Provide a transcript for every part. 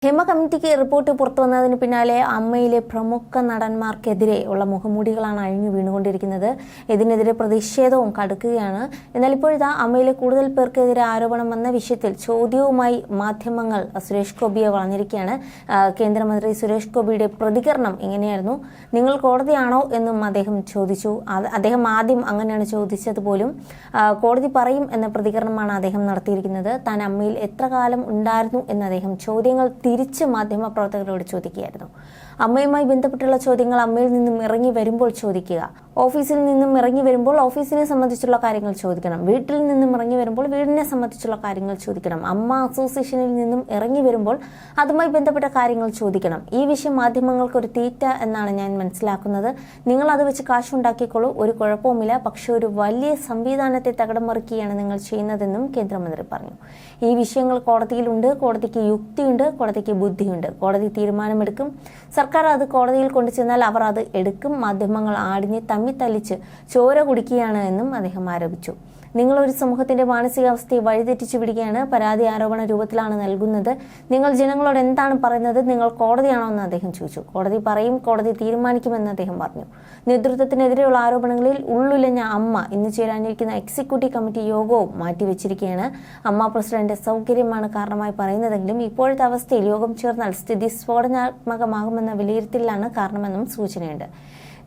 ഹേമ കമ്മിറ്റിക്ക് റിപ്പോർട്ട് പുറത്തുവന്നതിന് പിന്നാലെ അമ്മയിലെ പ്രമുഖ നടന്മാർക്കെതിരെ ഉള്ള മുഖമൂടികളാണ് അഴിഞ്ഞു വീണുകൊണ്ടിരിക്കുന്നത്. ഇതിനെതിരെ പ്രതിഷേധവും കടുക്കുകയാണ്. എന്നാൽ ഇപ്പോഴിതാ അമ്മയിലെ കൂടുതൽ പേർക്കെതിരെ ആരോപണം വന്ന വിഷയത്തിൽ ചോദ്യവുമായി മാധ്യമങ്ങൾ സുരേഷ് ഗോപിയെ വളഞ്ഞിരിക്കുകയാണ്. കേന്ദ്രമന്ത്രി സുരേഷ് ഗോപിയുടെ പ്രതികരണം ഇങ്ങനെയായിരുന്നു. നിങ്ങൾ കോടതിയാണോ എന്നും അദ്ദേഹം ചോദിച്ചു. അദ്ദേഹം ആദ്യം അങ്ങനെയാണ് ചോദിച്ചത് പോലും. കോടതി പറയും എന്ന പ്രതികരണമാണ് അദ്ദേഹം നടത്തിയിരിക്കുന്നത്. താൻ അമ്മയിൽ എത്ര കാലം ഉണ്ടായിരുന്നു എന്ന് അദ്ദേഹം ചോദ്യങ്ങൾ തിരിച്ച് മാധ്യമപ്രവർത്തകരോട് ചോദിക്കുകയായിരുന്നു. അമ്മയുമായി ബന്ധപ്പെട്ടുള്ള ചോദ്യങ്ങൾ അമ്മയിൽ നിന്നും ഇറങ്ങി വരുമ്പോൾ ചോദിക്കുക, ഓഫീസിൽ നിന്നും ഇറങ്ങി വരുമ്പോൾ ഓഫീസിനെ സംബന്ധിച്ചുള്ള കാര്യങ്ങൾ ചോദിക്കണം, വീട്ടിൽ നിന്നും ഇറങ്ങി വരുമ്പോൾ വീടിനെ സംബന്ധിച്ചുള്ള കാര്യങ്ങൾ ചോദിക്കണം, അമ്മ അസോസിയേഷനിൽ നിന്നും ഇറങ്ങി വരുമ്പോൾ അതുമായി ബന്ധപ്പെട്ട കാര്യങ്ങൾ ചോദിക്കണം. ഈ വിഷയം മാധ്യമങ്ങൾക്ക് ഒരു തീറ്റ എന്നാണ് ഞാൻ മനസ്സിലാക്കുന്നത്. നിങ്ങൾ അത് വെച്ച് കാശുണ്ടാക്കിക്കോളൂ, ഒരു കുഴപ്പവുമില്ല. പക്ഷെ ഒരു വലിയ സംവിധാനത്തെ തകിടം മറിക്കുകയാണ് നിങ്ങൾ ചെയ്യുന്നതെന്നും കേന്ദ്രമന്ത്രി പറഞ്ഞു. ഈ വിഷയങ്ങൾ കോടതിയിലുണ്ട്, കോടതിക്ക് യുക്തിയുണ്ട്, കോടതിക്ക് ബുദ്ധിയുണ്ട്. കോടതി തീരുമാനമെടുക്കും. സർക്കാർ അത് കോടതിയിൽ കൊണ്ടുചെന്നാൽ അവർ അത് എടുക്കും. മാധ്യമങ്ങൾ ആടിനെ തമ്മിത്തല്ലിച്ച് ചോര കുടിക്കുകയാണ് എന്നും അദ്ദേഹം ആരോപിച്ചു. നിങ്ങൾ ഒരു സമൂഹത്തിന്റെ മാനസികാവസ്ഥയെ വഴിതെറ്റിച്ചു വിടുകയാണ്. പരാതി ആരോപണ രൂപത്തിലാണ് നൽകുന്നത്. നിങ്ങൾ ജനങ്ങളോട് എന്താണ് പറയുന്നത്? നിങ്ങൾ കോടതിയാണോ എന്ന് അദ്ദേഹം ചോദിച്ചു. കോടതി പറയും, കോടതി തീരുമാനിക്കുമെന്ന് അദ്ദേഹം പറഞ്ഞു. നേതൃത്വത്തിനെതിരെയുള്ള ആരോപണങ്ങളിൽ ഉള്ളുലഞ്ഞ അമ്മ ഇന്ന് ചേരാനിരിക്കുന്ന എക്സിക്യൂട്ടീവ് കമ്മിറ്റി യോഗവും മാറ്റിവെച്ചിരിക്കുകയാണ്. അമ്മ പ്രസിഡന്റ് സൗകര്യമാണ് കാരണമായി പറയുന്നതെങ്കിലും ഇപ്പോഴത്തെ അവസ്ഥയിൽ യോഗം ചേർന്നാൽ സ്ഥിതി സ്ഫോടനാത്മകമാകുമെന്ന വിലയിരുത്തലിലാണ് കാരണമെന്നും സൂചനയുണ്ട്.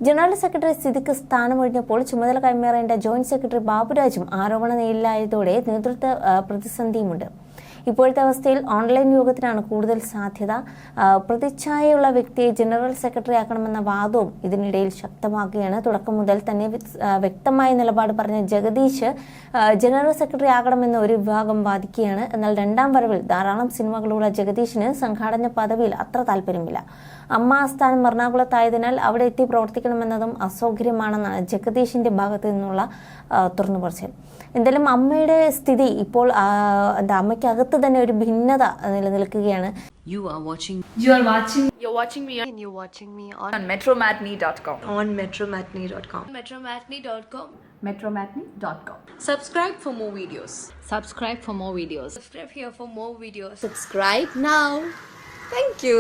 ജനറൽ സെക്രട്ടറി സിദ്ദിഖ് സ്ഥാനമൊഴിഞ്ഞപ്പോൾ ചുമതല കൈമാറേണ്ട ജോയിന്റ് സെക്രട്ടറി ബാബുരാജും ആരോപണ നിലയിലായതോടെ നേതൃത്വ പ്രതിസന്ധിയുമുണ്ട്. ഇപ്പോഴത്തെ അവസ്ഥയിൽ ഓൺലൈൻ യോഗത്തിനാണ് കൂടുതൽ സാധ്യത. പ്രതിച്ഛായയുള്ള വ്യക്തിയെ ജനറൽ സെക്രട്ടറി ആക്കണമെന്ന വാദവും ഇതിനിടയിൽ ശക്തമാക്കുകയാണ്. തുടക്കം മുതൽ തന്നെ വ്യക്തമായ നിലപാട് പറഞ്ഞ ജഗദീഷ് ജനറൽ സെക്രട്ടറി ആകണമെന്ന് ഒരു വിഭാഗം വാദിക്കുകയാണ്. എന്നാൽ രണ്ടാം വരവിൽ ധാരാളം സിനിമകളുള്ള ജഗദീഷിന് സംഘാടന പദവിയിൽ അത്ര താല്പര്യമില്ല. അമ്മ ആസ്ഥാനം എറണാകുളത്തായതിനാൽ അവിടെ എത്തി പ്രവർത്തിക്കണമെന്നതും അസൗകര്യമാണെന്നാണ് ജഗദീഷിന്റെ ഭാഗത്തു നിന്നുള്ള തുറന്നുപറച്ചിൽ. എന്തായാലും അമ്മയുടെ സ്ഥിതി ഇപ്പോൾ അമ്മയ്ക്കകത്ത് തന്നെ ഒരു ഭിന്നത നിലനിൽക്കുകയാണ്. You're watching me on metromatney.com. metromatney.com. Subscribe for more videos. Subscribe for more videos. Subscribe here for more videos. Subscribe now. Thank you.